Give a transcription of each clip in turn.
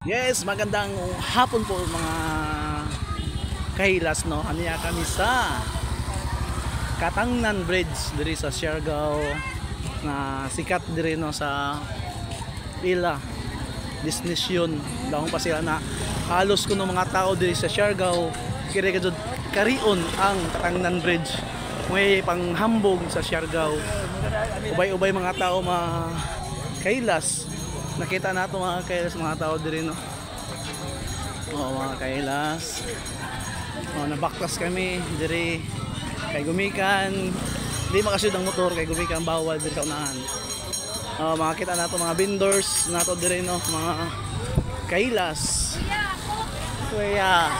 Yes, magandang hapon po mga kahilas, no. Aniya kami sa Katangnan Bridge diri sa Siargao na sikat diri no sa ila destination dahon pa sila na halos kuno mga tao diri sa Siargao kiri kadto karion ang Katangnan Bridge may panghambog sa Siargao. Ubay-ubay mga tao mga kahilas. Nakita nato mga kailas mga tao diri no. Mga kailas. Nabaktas kami diri kay gumikan. Di makasud ang motor kay gumikan bawal diri sa unahan. Makita nato mga vendors nato diri no, mga kailas. Kuya.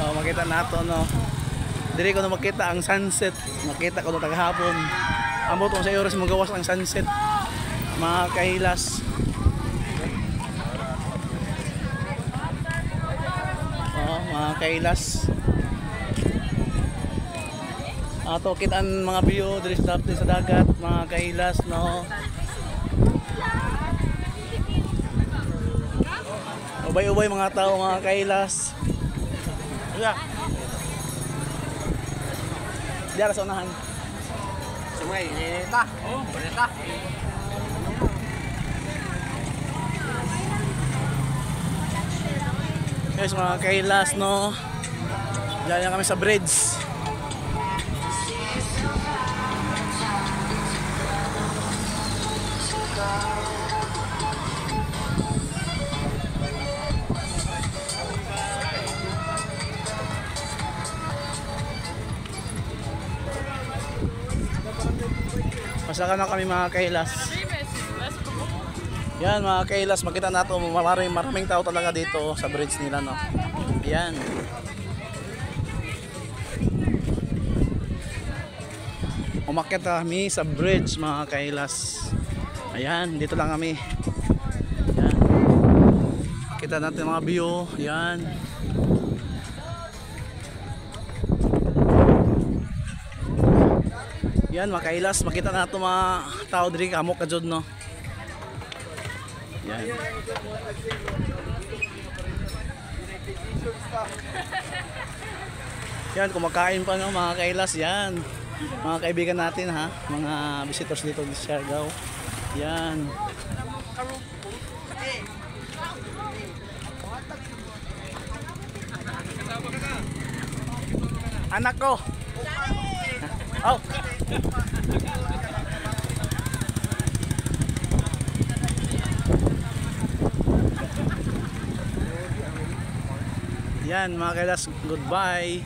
Makita nato no. Diri ko na makita ang sunset. Makita ko na tagahapon. Ambot ko sa oras magawas ang sunset. Mga kahilas. Mga kahilas. Ato kitaan mga view diri sa dagat, mga kahilas no. Ubay-ubay mga tao mga kahilas. Yeah. Diara sa unahan. Sumay, ta. Oh, ta. Guys, mga kailas no. Diyan kami sa bridge. Masaka na kami mga kailas. Yan mga kailas, makita nato maraming tao talaga dito sa bridge nila no. Yan. Umakyat kami sa bridge mga kailas. Ayan, dito lang kami. Yan. Kita natin mga view. Yan. Yan mga kailas, makita nato mga tao diri kamok kadjod no. Yan. Yan, kumakain pa ng mga kailas yan. Mga kaibigan natin ha, mga visitors dito sa Siargao. Yan. Anak ko. Oh. Yan mga kailas, goodbye.